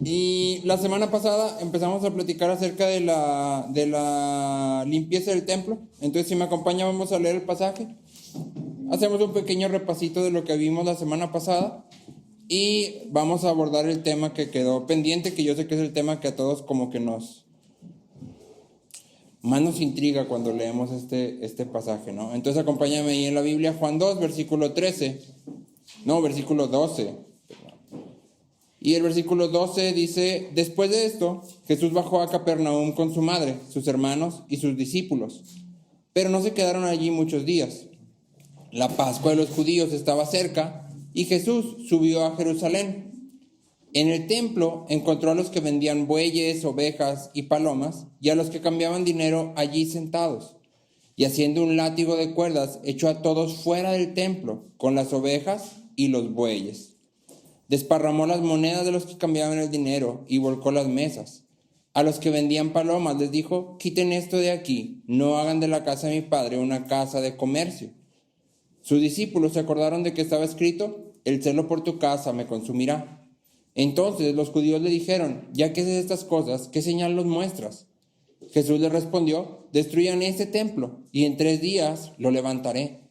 Y la semana pasada empezamos a platicar acerca de la limpieza del templo. Entonces, si me acompaña, vamos a leer el pasaje. Hacemos un pequeño repasito de lo que vimos la semana pasada y vamos a abordar el tema que quedó pendiente, que yo sé que es el tema que a todos como que más nos intriga cuando leemos este pasaje, ¿no? Entonces acompáñame ahí en la Biblia, Juan 2, versículo 12. Y el versículo 12 dice: después de esto, Jesús bajó a Capernaum con su madre, sus hermanos y sus discípulos. Pero no se quedaron allí muchos días. La Pascua de los judíos estaba cerca y Jesús subió a Jerusalén. En el templo encontró a los que vendían bueyes, ovejas y palomas y a los que cambiaban dinero allí sentados. Y haciendo un látigo de cuerdas, echó a todos fuera del templo con las ovejas y los bueyes. Desparramó las monedas de los que cambiaban el dinero y volcó las mesas. A los que vendían palomas les dijo: quiten esto de aquí, no hagan de la casa de mi padre una casa de comercio. Sus discípulos se acordaron de que estaba escrito: el celo por tu casa me consumirá. Entonces los judíos le dijeron: ya que haces estas cosas, ¿qué señal nos muestras? Jesús les respondió: destruyan este templo y en 3 días lo levantaré.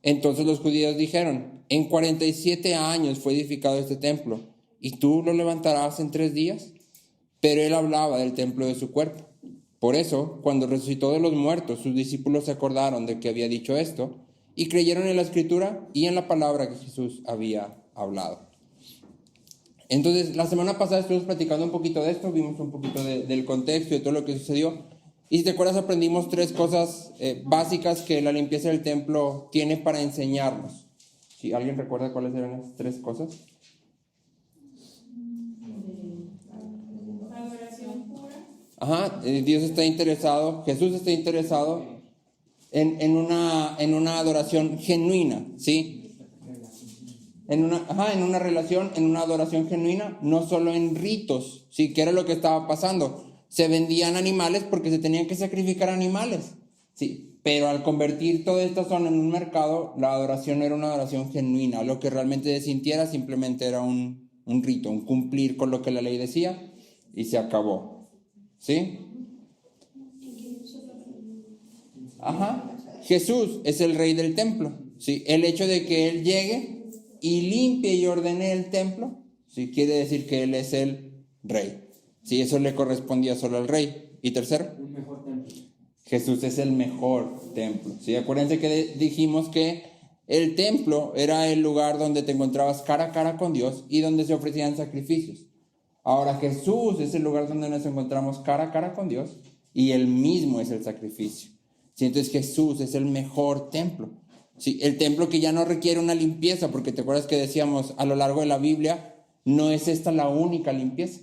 Entonces los judíos dijeron: en 47 años fue edificado este templo, ¿y tú lo levantarás en 3 días? Pero él hablaba del templo de su cuerpo. Por eso, cuando resucitó de los muertos, sus discípulos se acordaron de que había dicho esto y creyeron en la escritura y en la palabra que Jesús había hablado. Entonces, la semana pasada estuvimos platicando un poquito de esto, vimos un poquito del contexto y de todo lo que sucedió. Y si te acuerdas, aprendimos 3 cosas básicas que la limpieza del templo tiene para enseñarnos. ¿Sí? ¿Alguien recuerda cuáles eran esas 3 cosas? Adoración pura. Ajá, Dios está interesado, Jesús está interesado en una adoración genuina, ¿sí? En una relación, en una adoración genuina, no solo en ritos, ¿sí? ¿Qué era lo que estaba pasando? Se vendían animales porque se tenían que sacrificar animales, ¿sí? Pero al convertir toda esta zona en un mercado, la adoración no era una adoración genuina. Lo que realmente se sintiera simplemente era un rito, un cumplir con lo que la ley decía y se acabó, ¿sí? Ajá. Jesús es el rey del templo, ¿sí? El hecho de que Él llegue y limpie y ordene el templo, ¿sí? Quiere decir que Él es el rey. Sí, eso le correspondía solo al rey. ¿Y tercero? Un mejor templo. Jesús es el mejor templo. ¿Sí? Acuérdense que dijimos que el templo era el lugar donde te encontrabas cara a cara con Dios y donde se ofrecían sacrificios. Ahora Jesús es el lugar donde nos encontramos cara a cara con Dios y Él mismo es el sacrificio. ¿Sí? Entonces Jesús es el mejor templo. ¿Sí? El templo que ya no requiere una limpieza, porque te acuerdas que decíamos a lo largo de la Biblia, no es esta la única limpieza.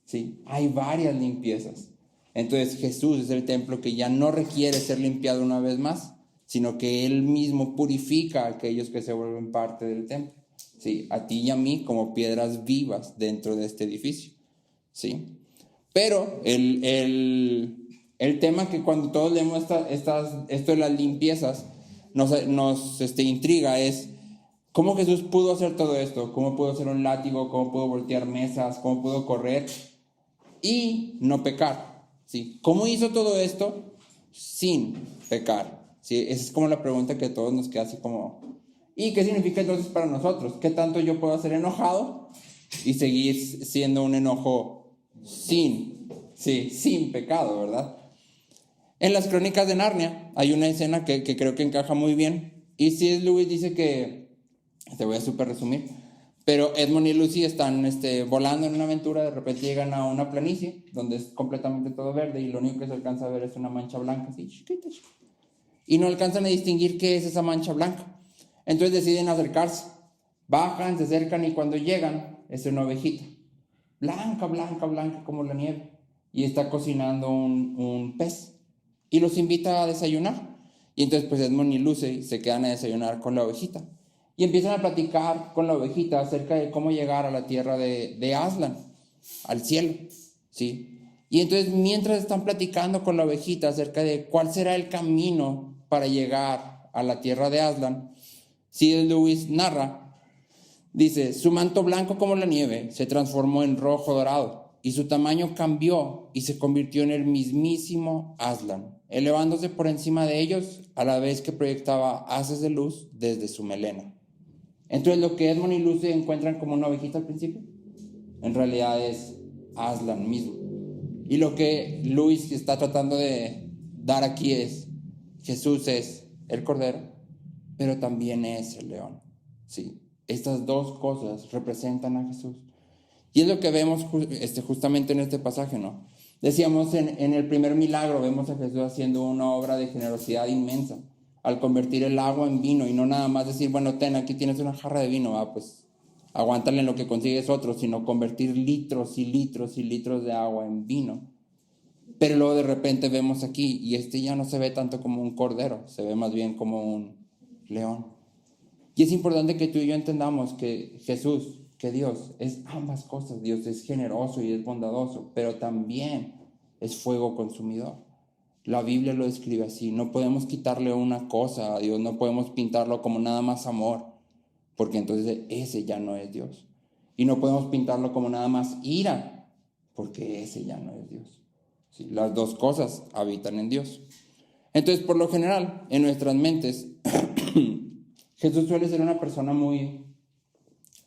¿Sí? Hay varias limpiezas. Entonces Jesús es el templo que ya no requiere ser limpiado una vez más, sino que Él mismo purifica a aquellos que se vuelven parte del templo. ¿Sí? A ti y a mí como piedras vivas dentro de este edificio. ¿Sí? Pero el tema que cuando todos leemos esto de las limpiezas nos intriga es cómo Jesús pudo hacer todo esto, cómo pudo hacer un látigo, cómo pudo voltear mesas, cómo pudo correr y no pecar. ¿Sí? ¿Cómo hizo todo esto sin pecar? ¿Sí? Esa es como la pregunta que a todos nos queda así como, ¿y qué significa entonces para nosotros? ¿Qué tanto yo puedo ser enojado y seguir siendo un enojo sin pecado, ¿verdad? En las Crónicas de Narnia hay una escena que creo que encaja muy bien. Y C.S. Lewis dice que, te voy a súper resumir, pero Edmund y Lucy están volando en una aventura, de repente llegan a una planicie donde es completamente todo verde y lo único que se alcanza a ver es una mancha blanca, así chiquita. Y no alcanzan a distinguir qué es esa mancha blanca. Entonces deciden acercarse. Bajan, se acercan y cuando llegan es una ovejita. Blanca, blanca, blanca como la nieve. Y está cocinando un pez. Y los invita a desayunar. Y entonces pues Edmund y Lucy se quedan a desayunar con la ovejita. Y empiezan a platicar con la ovejita acerca de cómo llegar a la tierra de Aslan, al cielo, ¿sí? Y entonces mientras están platicando con la ovejita acerca de cuál será el camino para llegar a la tierra de Aslan, C.S. Lewis narra, dice: su manto blanco como la nieve se transformó en rojo dorado. y su tamaño cambió y se convirtió en el mismísimo Aslan, elevándose por encima de ellos a la vez que proyectaba haces de luz desde su melena. Entonces lo que Edmond y Lucy encuentran como una ovejita al principio, en realidad es Aslan mismo. Y lo que Luis está tratando de dar aquí es, Jesús es el cordero, pero también es el león. Sí, estas dos cosas representan a Jesús. Y es lo que vemos justamente en este pasaje, ¿no? Decíamos en el primer milagro, vemos a Jesús haciendo una obra de generosidad inmensa, al convertir el agua en vino, y no nada más decir, bueno, ten, aquí tienes una jarra de vino, pues aguántale en lo que consigues otro, sino convertir litros y litros y litros de agua en vino. Pero luego de repente vemos aquí, y ya no se ve tanto como un cordero, se ve más bien como un león. Y es importante que tú y yo entendamos que Jesús, que Dios, es ambas cosas. Dios es generoso y es bondadoso, pero también es fuego consumidor. La Biblia lo describe así. No podemos quitarle una cosa a Dios, no podemos pintarlo como nada más amor, porque entonces ese ya no es Dios. Y no podemos pintarlo como nada más ira, porque ese ya no es Dios. Sí, las dos cosas habitan en Dios. Entonces, por lo general, en nuestras mentes, Jesús suele ser una persona muy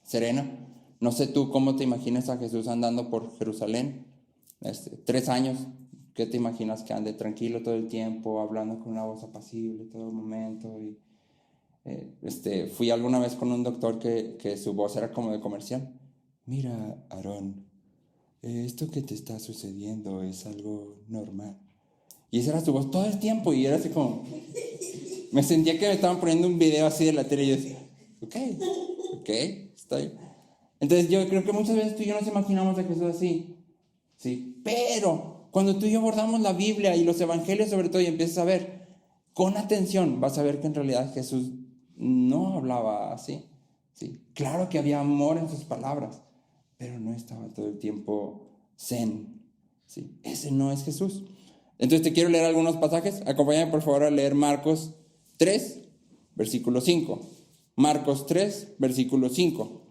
serena. No sé tú cómo te imaginas a Jesús andando por Jerusalén. 3 años, ¿qué te imaginas? Que ande tranquilo todo el tiempo, hablando con una voz apacible todo el momento. Fui alguna vez con un doctor que su voz era como de comercial. Mira, Aarón, esto que te está sucediendo es algo normal. Y esa era su voz todo el tiempo, y era así como... Me sentía que me estaban poniendo un video así de la tele, y yo decía, ok, está bien. Entonces yo creo que muchas veces tú y yo nos imaginamos a Jesús así, sí. Pero cuando tú y yo abordamos la Biblia y los evangelios sobre todo, y empiezas a ver con atención, vas a ver que en realidad Jesús no hablaba así, sí. Claro que había amor en sus palabras, pero no estaba todo el tiempo zen, sí. Ese no es Jesús. Entonces te quiero leer algunos pasajes. Acompáñame por favor a leer Marcos 3, versículo 5. Marcos 3, versículo 5.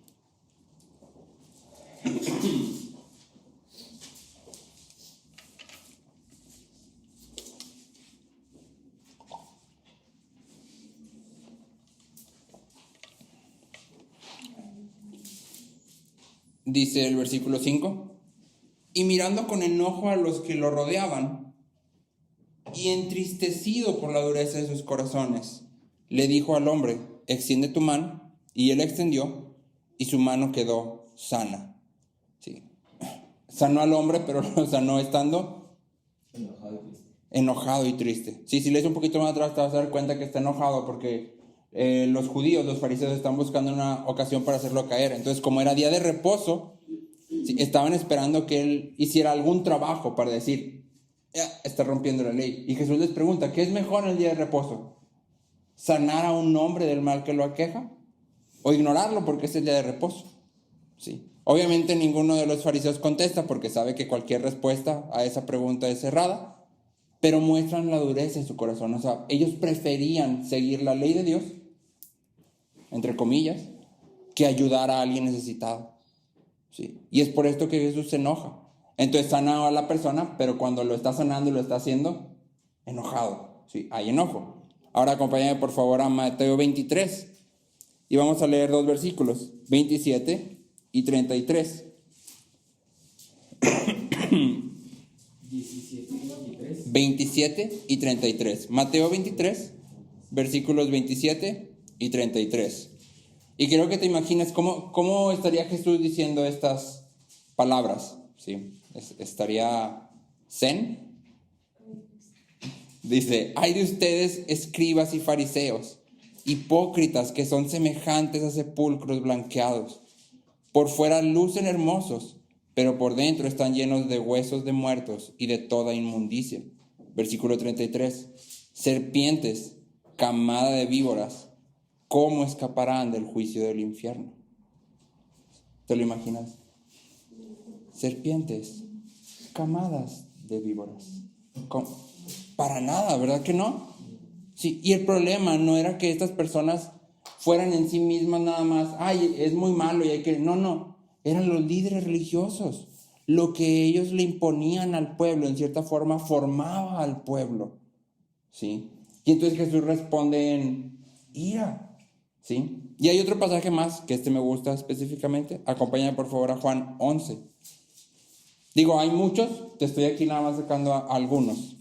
Dice el versículo 5. Y mirando con enojo a los que lo rodeaban, y entristecido por la dureza de sus corazones, le dijo al hombre, extiende tu mano, y él extendió, y su mano quedó sana. Sí. Sanó al hombre, pero lo sanó estando enojado y triste. Sí, si lees un poquito más atrás te vas a dar cuenta que está enojado porque los judíos, los fariseos, están buscando una ocasión para hacerlo caer. Entonces, como era día de reposo, sí, estaban esperando que él hiciera algún trabajo para decir, ya está rompiendo la ley. Y Jesús les pregunta, ¿qué es mejor en el día de reposo? ¿Sanar a un hombre del mal que lo aqueja? ¿O ignorarlo porque es el día de reposo? Sí. Obviamente ninguno de los fariseos contesta porque sabe que cualquier respuesta a esa pregunta es cerrada, pero muestran la dureza de su corazón. O sea, ellos preferían seguir la ley de Dios, entre comillas, que ayudar a alguien necesitado. Sí. Y es por esto que Jesús se enoja. Entonces sana a la persona, pero cuando lo está sanando lo está haciendo enojado. Sí, hay enojo. Ahora acompáñame por favor a Mateo 23 y vamos a leer 2 versículos, 27 y 33. 27 y 33. Mateo 23, versículos 27 y 33. Y quiero que te imagines cómo estaría Jesús diciendo estas palabras. ¿Sí? Estaría zen. Dice, ay de ustedes, escribas y fariseos, hipócritas que son semejantes a sepulcros blanqueados. Por fuera lucen hermosos, pero por dentro están llenos de huesos de muertos y de toda inmundicia. Versículo 33. Serpientes, camada de víboras, ¿cómo escaparán del juicio del infierno? ¿Te lo imaginas? Serpientes, camadas de víboras. ¿Cómo? Para nada, ¿verdad que no? Sí, y el problema no era que estas personas fueran en sí mismas nada más, ay, es muy malo y hay que... No, eran los líderes religiosos, lo que ellos le imponían al pueblo, en cierta forma, formaba al pueblo, ¿sí? Y entonces Jesús responde en ira, ¿sí? Y hay otro pasaje más, que me gusta específicamente. Acompáñame por favor a Juan 11. Digo, hay muchos, te estoy aquí nada más sacando a algunos.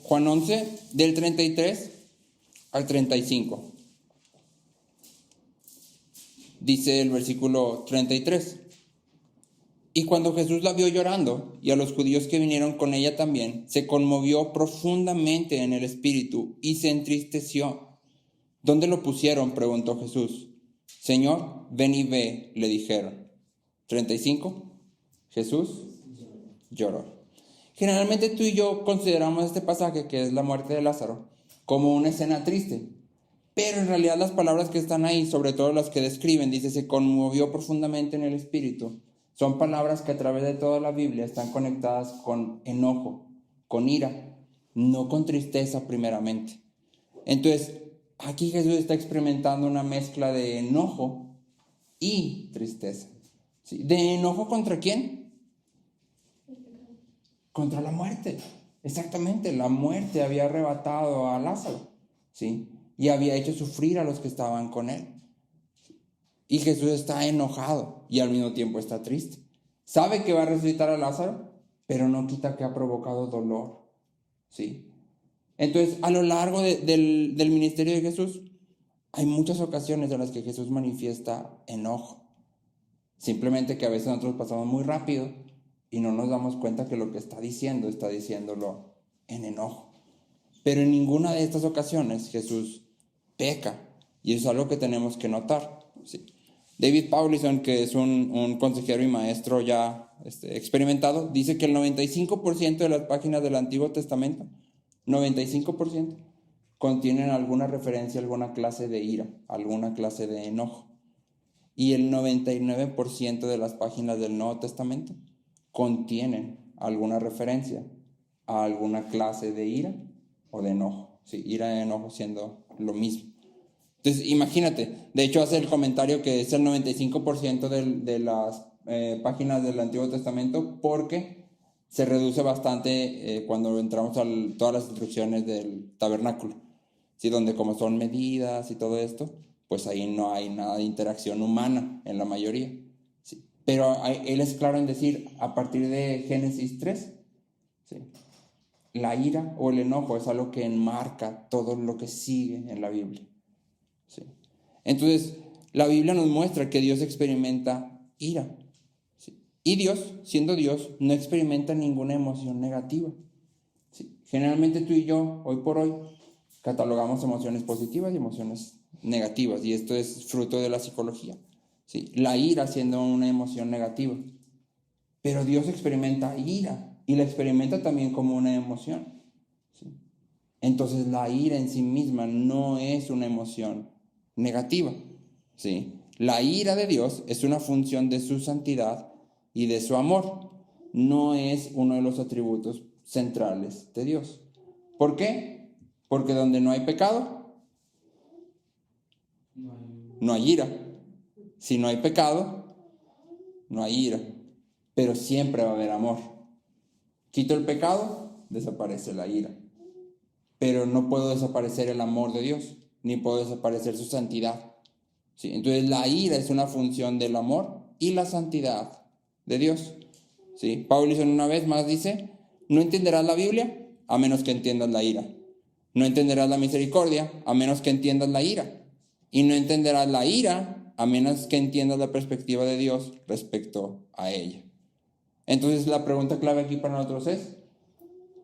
Juan 11, del 33 al 35. Dice el versículo 33. Y cuando Jesús la vio llorando, y a los judíos que vinieron con ella también, se conmovió profundamente en el espíritu y se entristeció. ¿Dónde lo pusieron?, preguntó Jesús. Señor, ven y ve, le dijeron. 35. Jesús lloró. Generalmente tú y yo consideramos este pasaje, que es la muerte de Lázaro, como una escena triste. Pero en realidad las palabras que están ahí, sobre todo las que describen, dice, se conmovió profundamente en el espíritu. Son palabras que a través de toda la Biblia están conectadas con enojo, con ira, no con tristeza primeramente. Entonces, aquí Jesús está experimentando una mezcla de enojo y tristeza. ¿Sí? ¿De enojo contra quién? Contra la muerte. Exactamente, la muerte había arrebatado a Lázaro, ¿sí? Y había hecho sufrir a los que estaban con él. Y Jesús está enojado y al mismo tiempo está triste. Sabe que va a resucitar a Lázaro, pero no quita que ha provocado dolor, ¿sí? Entonces, a lo largo del ministerio de Jesús, hay muchas ocasiones en las que Jesús manifiesta enojo. Simplemente que a veces nosotros pasamos muy rápido y no nos damos cuenta que lo que está diciéndolo en enojo. Pero en ninguna de estas ocasiones Jesús peca, y eso es algo que tenemos que notar, ¿sí? David Powlison, que es un consejero y maestro ya experimentado, dice que el 95% de las páginas del Antiguo Testamento, 95%, contienen alguna referencia a alguna clase de ira, alguna clase de enojo. Y el 99% de las páginas del Nuevo Testamento contienen alguna referencia a alguna clase de ira o de enojo. Sí, ira y enojo siendo lo mismo. Entonces, imagínate, de hecho hace el comentario que es el 95% de las páginas del Antiguo Testamento, porque se reduce bastante cuando entramos a todas las instrucciones del tabernáculo, ¿sí? Donde como son medidas y todo esto, pues ahí no hay nada de interacción humana en la mayoría, ¿sí? Pero él es claro en decir, a partir de Génesis 3, ¿sí?, la ira o el enojo es algo que enmarca todo lo que sigue en la Biblia, ¿sí? Entonces, la Biblia nos muestra que Dios experimenta ira, ¿sí? Y Dios, siendo Dios, no experimenta ninguna emoción negativa, ¿sí? Generalmente tú y yo, hoy por hoy, catalogamos emociones positivas y emociones negativas, y esto es fruto de la psicología, ¿sí? La ira siendo una emoción negativa. Pero Dios experimenta ira, y la experimenta también como una emoción, ¿sí? Entonces la ira en sí misma no es una emoción negativa, ¿sí? La ira de Dios es una función de su santidad y de su amor. No es uno de los atributos centrales de Dios. ¿Por qué? Porque donde no hay pecado, no hay ira. Si no hay pecado, no hay ira. Pero siempre va a haber amor. Quito el pecado, desaparece la ira. Pero no puedo desaparecer el amor de Dios, ni puedo desaparecer su santidad, ¿sí? Entonces la ira es una función del amor y la santidad de Dios, ¿sí? Powlison una vez más dice, no entenderás la Biblia a menos que entiendas la ira. No entenderás la misericordia a menos que entiendas la ira. Y no entenderás la ira a menos que entiendas la perspectiva de Dios respecto a ella. Entonces la pregunta clave aquí para nosotros es,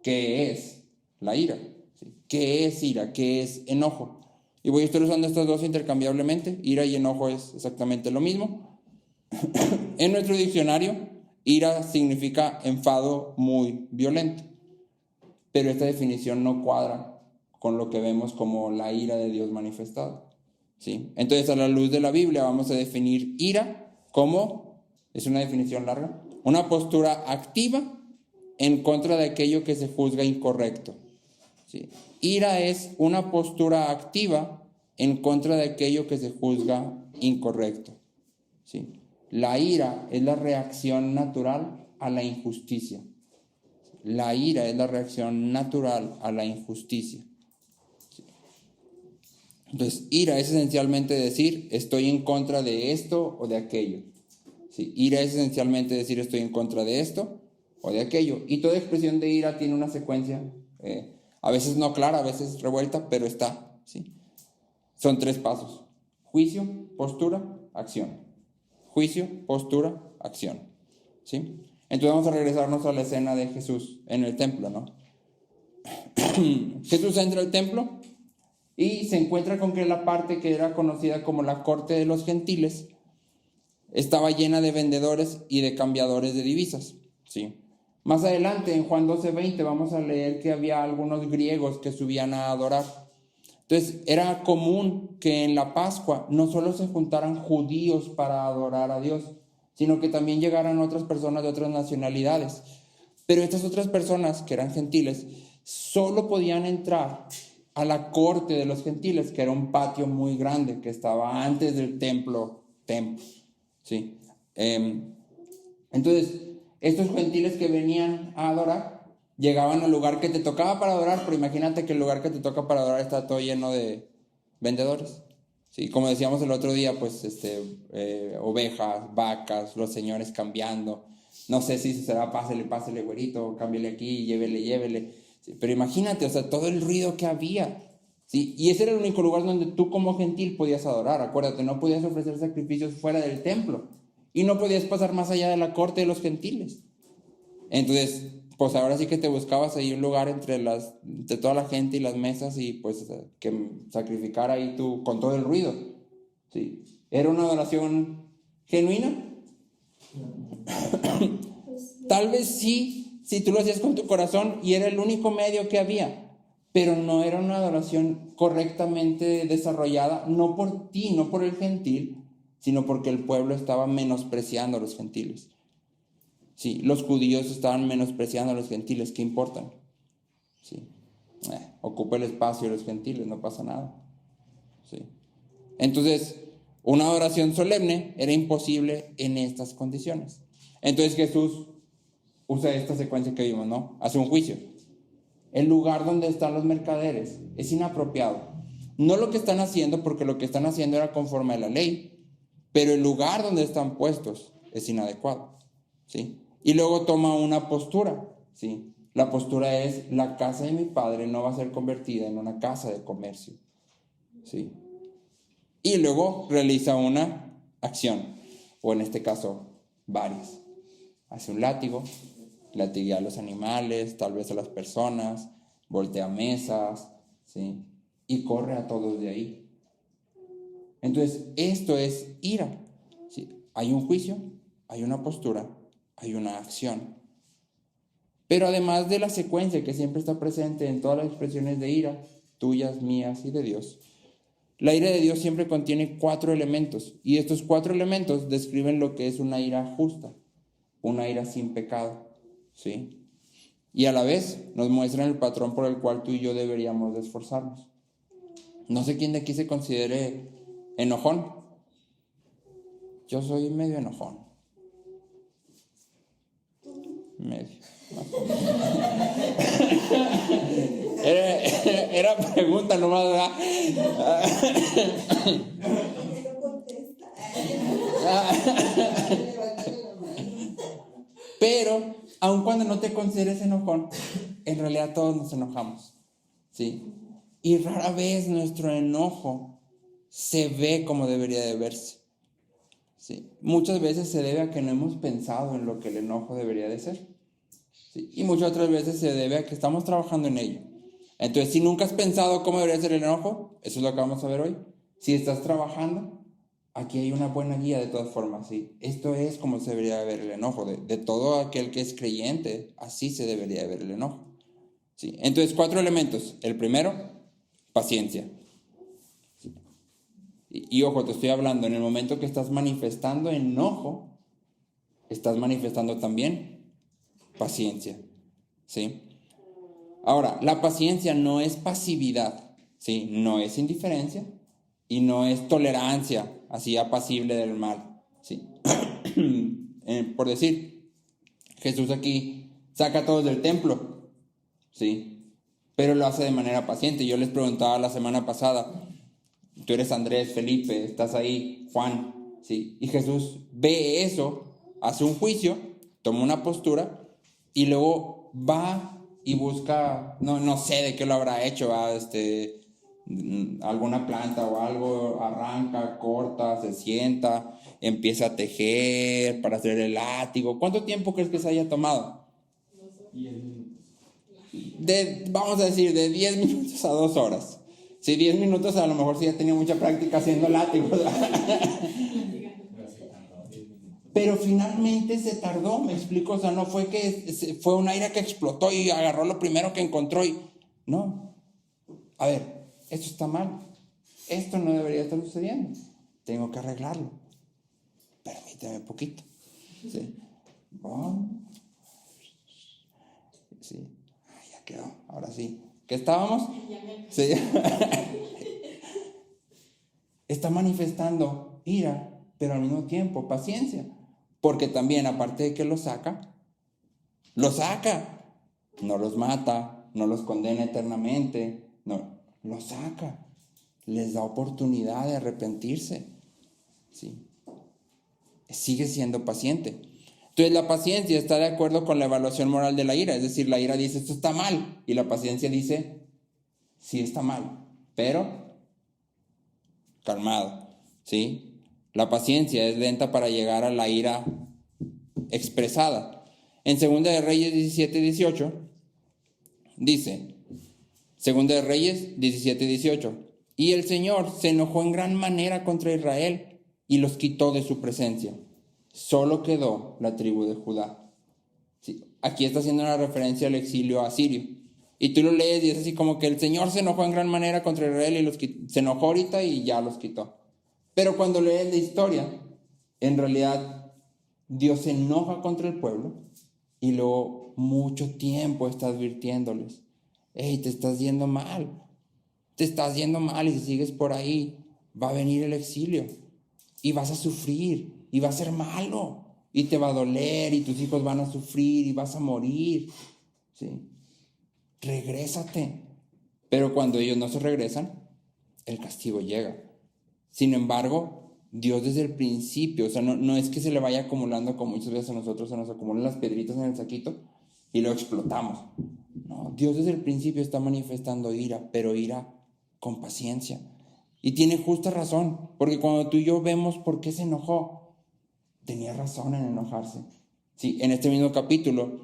¿qué es la ira? ¿Sí? ¿Qué es ira? ¿Qué es enojo? Y voy a estar usando estos dos intercambiablemente. Ira y enojo es exactamente lo mismo. En nuestro diccionario, ira significa enfado muy violento. Pero esta definición no cuadra con lo que vemos como la ira de Dios manifestada, ¿sí? Entonces, a la luz de la Biblia, vamos a definir ira como, es una definición larga, una postura activa en contra de aquello que se juzga incorrecto, ¿sí? Ira es una postura activa en contra de aquello que se juzga incorrecto. ¿Sí? La ira es la reacción natural a la injusticia. La ira es la reacción natural a la injusticia. ¿Sí? Entonces, ira es esencialmente decir, estoy en contra de esto o de aquello. ¿Sí? Ira es esencialmente decir, estoy en contra de esto o de aquello. Y toda expresión de ira tiene una secuencia, a veces no clara, a veces revuelta, pero está. ¿Sí? Son 3 pasos: juicio, postura, acción. Juicio, postura, acción. ¿Sí? Entonces vamos a regresarnos a la escena de Jesús en el templo, ¿no? Jesús entra al templo y se encuentra con que la parte que era conocida como la corte de los gentiles estaba llena de vendedores y de cambiadores de divisas. ¿Sí? Más adelante, en Juan 12:20, vamos a leer que había algunos griegos que subían a adorar. Entonces, era común que en la Pascua no solo se juntaran judíos para adorar a Dios, sino que también llegaran otras personas de otras nacionalidades. Pero estas otras personas, que eran gentiles, solo podían entrar a la corte de los gentiles, que era un patio muy grande que estaba antes del templo. ¿Sí? Entonces, estos gentiles que venían a adorar llegaban al lugar que te tocaba para adorar, pero imagínate que el lugar que te toca para adorar está todo lleno de vendedores. Sí, como decíamos el otro día, pues ovejas, vacas, los señores cambiando. No sé si será pásele, güerito, cámbiale aquí, llévele. Sí, pero imagínate, o sea, todo el ruido que había. Sí, y ese era el único lugar donde tú como gentil podías adorar. Acuérdate, no podías ofrecer sacrificios fuera del templo. Y no podías pasar más allá de la corte de los gentiles. Entonces, pues ahora sí que te buscabas ahí un lugar entre toda la gente y las mesas y pues que sacrificara ahí tú con todo el ruido. ¿Sí? ¿Era una adoración genuina? Tal vez sí, si tú lo hacías con tu corazón y era el único medio que había, pero no era una adoración correctamente desarrollada, no por ti, no por el gentil, sino porque el pueblo estaba menospreciando a los gentiles. Sí, los judíos estaban menospreciando a los gentiles, ¿qué importan? Sí. Ocupa el espacio de los gentiles, no pasa nada. Sí. Entonces, una adoración solemne era imposible en estas condiciones. Entonces Jesús usa esta secuencia que vimos, ¿no? Hace un juicio. El lugar donde están los mercaderes es inapropiado. No lo que están haciendo, porque lo que están haciendo era conforme a la ley, pero el lugar donde están puestos es inadecuado. ¿Sí? Y luego toma una postura. ¿Sí? La postura es: la casa de mi padre no va a ser convertida en una casa de comercio. ¿Sí? Y luego realiza una acción, o en este caso varias. Hace un látigo, latiguea a los animales, tal vez a las personas, voltea mesas, ¿sí? Y corre a todos de ahí. Entonces, esto es ira. ¿Sí? Hay un juicio, hay una postura, hay una acción. Pero además de la secuencia que siempre está presente en todas las expresiones de ira, tuyas, mías y de Dios, la ira de Dios siempre contiene 4 elementos. Y estos 4 elementos describen lo que es una ira justa, una ira sin pecado. ¿Sí? Y a la vez nos muestran el patrón por el cual tú y yo deberíamos de esforzarnos. No sé quién de aquí se considere enojón. Yo soy medio enojón. Medio. Era pregunta nomás, ¿verdad? Pero, aun cuando no te consideres enojón, en realidad todos nos enojamos. ¿Sí? Y rara vez nuestro enojo se ve como debería de verse. ¿Sí? Muchas veces se debe a que no hemos pensado en lo que el enojo debería de ser. ¿Sí? Y muchas otras veces se debe a que estamos trabajando en ello. Entonces, si nunca has pensado cómo debería ser el enojo, eso es lo que vamos a ver hoy. Si estás trabajando, aquí hay una buena guía de todas formas. ¿Sí? Esto es como se debería ver el enojo. De todo aquel que es creyente, así se debería ver el enojo. ¿Sí? Entonces, 4 elementos. El primero, paciencia. ¿Sí? Y ojo, te estoy hablando, en el momento que estás manifestando enojo, estás manifestando también paciencia. ¿Sí? Ahora, la paciencia no es pasividad, ¿sí? No es indiferencia, y no es tolerancia así apacible del mal, ¿sí? Por decir, Jesús aquí saca a todos del templo, ¿sí? Pero lo hace de manera paciente. Yo les preguntaba la semana pasada, tú eres Andrés, Felipe, estás ahí, Juan, ¿sí? Y Jesús ve eso, hace un juicio, toma una postura y luego va y busca, no sé de qué lo habrá hecho, alguna planta o algo, arranca, corta, se sienta, empieza a tejer para hacer el látigo. ¿Cuánto tiempo crees que se haya tomado? 10 minutos. Vamos a decir, de 10 minutos a 2 horas. Si 10 minutos a lo mejor sí ya tenía mucha práctica haciendo látigos. Pero finalmente se tardó, me explico. O sea, no fue que fue un aire que explotó y agarró lo primero que encontró y... No. A ver, esto está mal. Esto no debería estar sucediendo. Tengo que arreglarlo. Permíteme un poquito. Sí. Sí. Ya quedó. Ahora sí. ¿Qué estábamos? Sí. Está manifestando ira, pero al mismo tiempo paciencia. Porque también, aparte de que lo saca. No los mata, no los condena eternamente. No, los saca. Les da oportunidad de arrepentirse. ¿Sí? Sigue siendo paciente. Entonces la paciencia está de acuerdo con la evaluación moral de la ira. Es decir, la ira dice, esto está mal. Y la paciencia dice, sí está mal, pero calmado. ¿Sí? La paciencia es lenta para llegar a la ira expresada. En 2 de Reyes 17:18 dice, 2 de Reyes 17:18, y el Señor se enojó en gran manera contra Israel y los quitó de su presencia. Solo quedó la tribu de Judá. Sí, aquí está haciendo una referencia al exilio asirio. Y tú lo lees y es así como que el Señor se enojó en gran manera contra Israel y los quitó. Se enojó ahorita y ya los quitó. Pero cuando lees la historia, en realidad Dios se enoja contra el pueblo y luego mucho tiempo está advirtiéndoles, hey, te estás yendo mal y si sigues por ahí va a venir el exilio y vas a sufrir y va a ser malo y te va a doler y tus hijos van a sufrir y vas a morir, ¿sí? Regrésate. Pero cuando ellos no se regresan, el castigo llega. Sin embargo, Dios desde el principio, o sea, no es que se le vaya acumulando como muchas veces a nosotros se nos acumulan las piedritas en el saquito y lo explotamos. No, Dios desde el principio está manifestando ira, pero ira con paciencia. Y tiene justa razón, porque cuando tú y yo vemos por qué se enojó, tenía razón en enojarse. Sí, en este mismo capítulo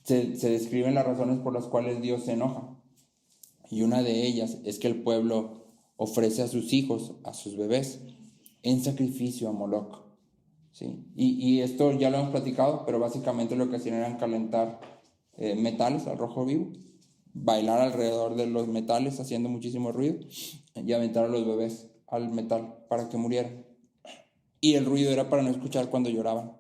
se describen las razones por las cuales Dios se enoja. Y una de ellas es que el pueblo ofrece a sus hijos, a sus bebés, en sacrificio a Moloch. ¿Sí? Y esto ya lo hemos platicado, pero básicamente lo que hacían era calentar metales al rojo vivo, bailar alrededor de los metales haciendo muchísimo ruido y aventar a los bebés al metal para que murieran. Y el ruido era para no escuchar cuando lloraban.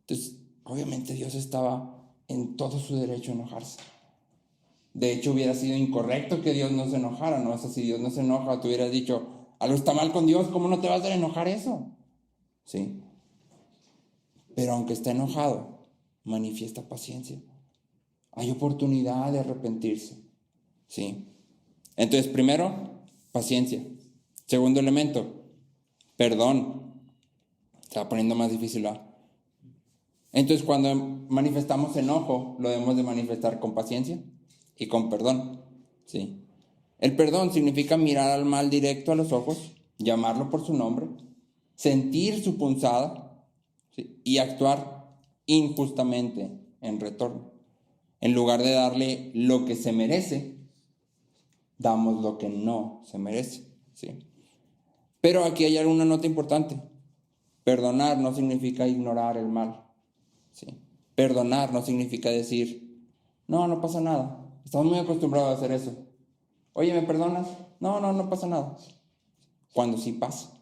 Entonces, obviamente Dios estaba en todo su derecho a enojarse. De hecho, hubiera sido incorrecto que Dios no se enojara, ¿no? O sea, si Dios no se enoja, tú hubieras dicho, algo está mal con Dios, ¿cómo no te vas a hacer enojar eso? ¿Sí? Pero aunque está enojado, manifiesta paciencia. Hay oportunidad de arrepentirse. ¿Sí? Entonces, primero, paciencia. Segundo elemento, perdón. Se va poniendo más difícil, ¿verdad? Entonces, cuando manifestamos enojo, lo debemos de manifestar con paciencia y con perdón. ¿Sí? El perdón significa mirar al mal directo a los ojos, llamarlo por su nombre, sentir su punzada, ¿sí? Y actuar injustamente en retorno. En lugar de darle lo que se merece, damos lo que no se merece. ¿Sí? Pero aquí hay una nota importante. Perdonar no significa ignorar el mal. ¿Sí? Perdonar no significa decir, no pasa nada. Estamos muy acostumbrados a hacer eso. Oye, ¿me perdonas? No pasa nada. Cuando sí pasa.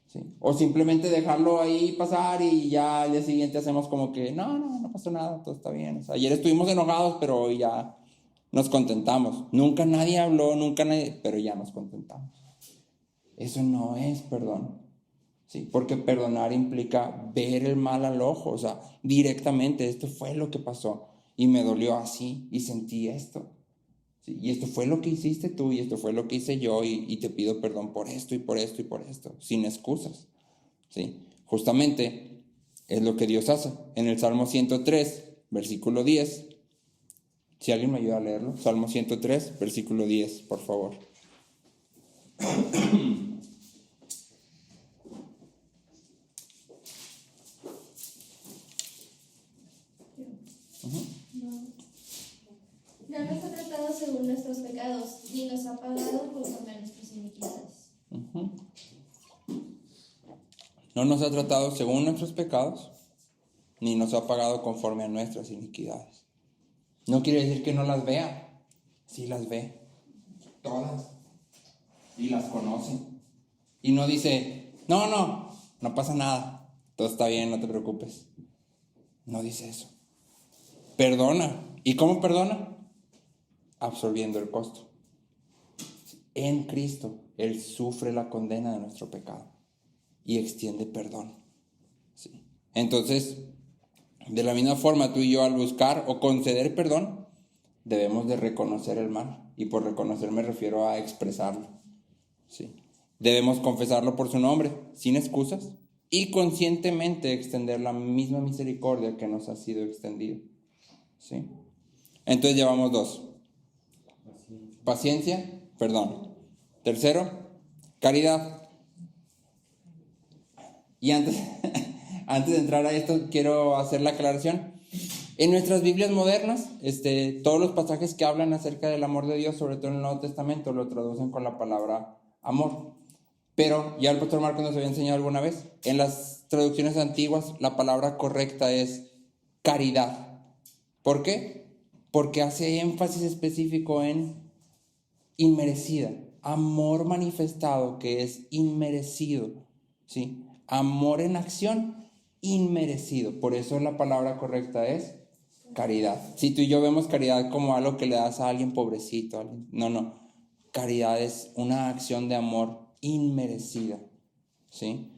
¿Sí? O simplemente dejarlo ahí pasar y ya al día siguiente hacemos como que no pasó nada, todo está bien. O sea, ayer estuvimos enojados, pero hoy ya nos contentamos. Nunca nadie habló, pero ya nos contentamos. Eso no es perdón. Sí, porque perdonar implica ver el mal al ojo, o sea, directamente, esto fue lo que pasó y me dolió así y sentí esto. Sí, y esto fue lo que hiciste tú y esto fue lo que hice yo y te pido perdón por esto y por esto y por esto, sin excusas. Sí, justamente es lo que Dios hace. En el Salmo 103, versículo 10, si alguien me ayuda a leerlo, Salmo 103, versículo 10, por favor. No nos ha tratado según nuestros pecados, ni nos ha pagado conforme a nuestras iniquidades. No nos ha tratado según nuestros pecados, ni nos ha pagado conforme a nuestras iniquidades. No quiere decir que no las vea, sí las ve, todas, y las conoce. Y no dice, no pasa nada, todo está bien, no te preocupes. No dice eso. Perdona. ¿Y cómo perdona? Absorbiendo el costo. En Cristo, Él sufre la condena de nuestro pecado y extiende perdón. ¿Sí? Entonces, de la misma forma, tú y yo al buscar o conceder perdón, debemos de reconocer el mal. Y por reconocer me refiero a expresarlo. ¿Sí? Debemos confesarlo por su nombre, sin excusas, y conscientemente extender la misma misericordia que nos ha sido extendida. ¿Sí? Entonces llevamos 2. Paciencia, perdón. Tercero, caridad. Y antes de entrar a esto, quiero hacer la aclaración. En nuestras Biblias modernas, todos los pasajes que hablan acerca del amor de Dios, sobre todo en el Nuevo Testamento, lo traducen con la palabra amor. Pero, ya el pastor Marcos nos había enseñado alguna vez, en las traducciones antiguas, la palabra correcta es caridad. ¿Por qué? Porque hace énfasis específico en inmerecida, amor manifestado que es inmerecido, ¿sí? Amor en acción, inmerecido. Por eso la palabra correcta es caridad. Si tú y yo vemos caridad como algo que le das a alguien pobrecito, no. Caridad es una acción de amor inmerecida, ¿sí?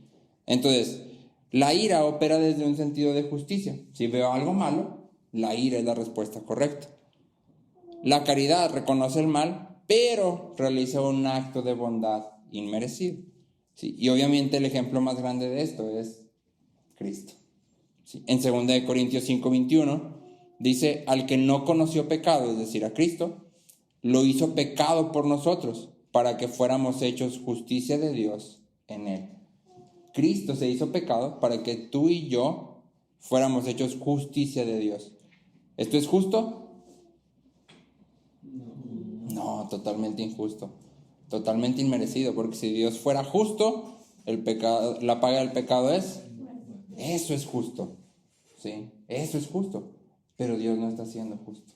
Entonces, la ira opera desde un sentido de justicia. Si veo algo malo, la ira es la respuesta correcta. La caridad reconoce el mal, pero realiza un acto de bondad inmerecido. ¿Sí? Y obviamente el ejemplo más grande de esto es Cristo. ¿Sí? En 2 Corintios 5:21 dice, al que no conoció pecado, es decir, a Cristo, lo hizo pecado por nosotros, para que fuéramos hechos justicia de Dios en él. Cristo se hizo pecado para que tú y yo fuéramos hechos justicia de Dios. ¿Esto es justo? No, totalmente injusto, totalmente inmerecido, porque si Dios fuera justo, el pecado, la paga del pecado es, eso es justo, ¿sí? Eso es justo, pero Dios no está siendo justo,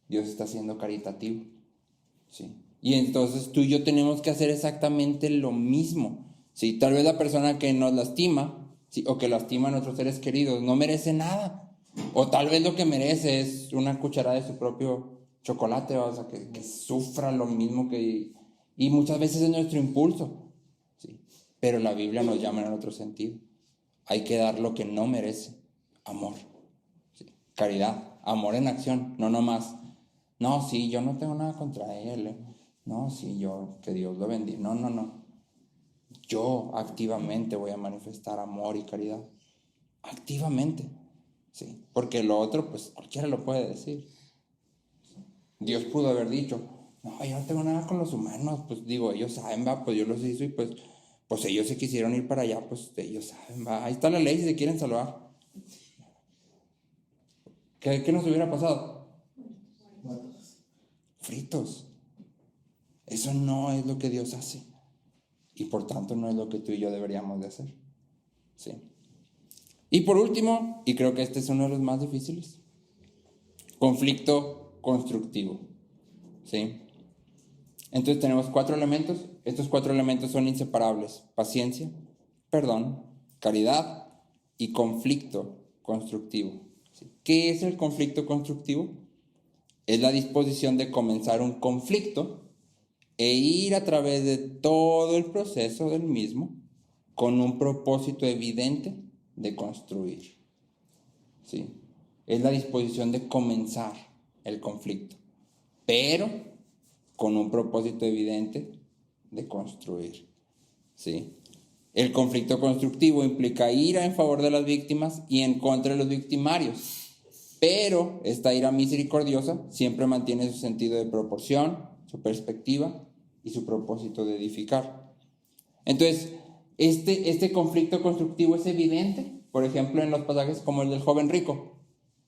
Dios está siendo caritativo, ¿sí? Y entonces tú y yo tenemos que hacer exactamente lo mismo, ¿sí? Tal vez la persona que nos lastima, ¿sí? O que lastima a nuestros seres queridos no merece nada, o tal vez lo que merece es una cucharada de su propio chocolate, o sea, que sufra lo mismo que... Y muchas veces es nuestro impulso, ¿sí? Pero la Biblia nos llama en otro sentido. Hay que dar lo que no merece, amor, ¿sí? Caridad, amor en acción, no nomás. No, sí, yo no tengo nada contra él. No, sí, que Dios lo bendiga. No. Yo activamente voy a manifestar amor y caridad. Activamente, ¿sí? Porque lo otro, pues cualquiera lo puede decir. Dios pudo haber dicho, no, yo no tengo nada con los humanos, pues digo, ellos saben, va, pues yo los hice y pues ellos se quisieron ir para allá, pues ellos saben, va, ahí está la ley si se quieren salvar. ¿Qué nos hubiera pasado? Fritos. Eso no es lo que Dios hace y por tanto no es lo que tú y yo deberíamos de hacer, ¿sí? Y por último, y creo que este es uno de los más difíciles, conflicto constructivo, ¿sí? Entonces tenemos 4 elementos. Estos 4 elementos son inseparables: paciencia, perdón, caridad y conflicto constructivo. ¿Sí? ¿Qué es el conflicto constructivo? Es la disposición de comenzar un conflicto e ir a través de todo el proceso del mismo con un propósito evidente de construir. ¿Sí? Es la disposición de comenzar el conflicto, pero con un propósito evidente de construir. ¿Sí? El conflicto constructivo implica ira en favor de las víctimas y en contra de los victimarios, pero esta ira misericordiosa siempre mantiene su sentido de proporción, su perspectiva y su propósito de edificar. Entonces, este conflicto constructivo es evidente, por ejemplo, en los pasajes como el del joven rico,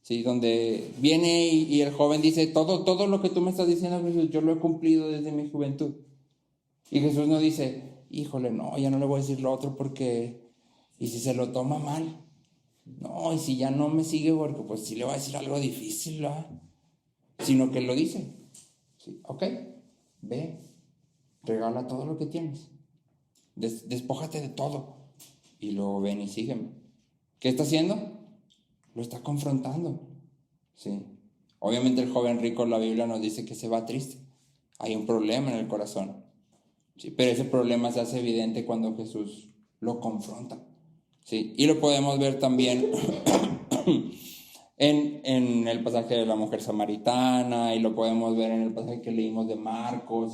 ¿sí? Donde viene y el joven dice, todo lo que tú me estás diciendo, Jesús, yo lo he cumplido desde mi juventud. Y Jesús no dice, híjole, no, ya no le voy a decir lo otro porque, y si se lo toma mal, no, y si ya no me sigue, porque pues sí le va a decir algo difícil, ¿verdad? Sino que lo dice, ¿sí? Ok, ve, regala todo lo que tienes, despójate de todo, y luego ven y sígueme. ¿Qué está haciendo? Lo está confrontando, ¿sí? Obviamente el joven rico, la Biblia nos dice que se va triste, hay un problema en el corazón. Sí, pero ese problema se hace evidente cuando Jesús lo confronta. ¿Sí? Y lo podemos ver también en el pasaje de la mujer samaritana, y lo podemos ver en el pasaje que leímos de Marcos,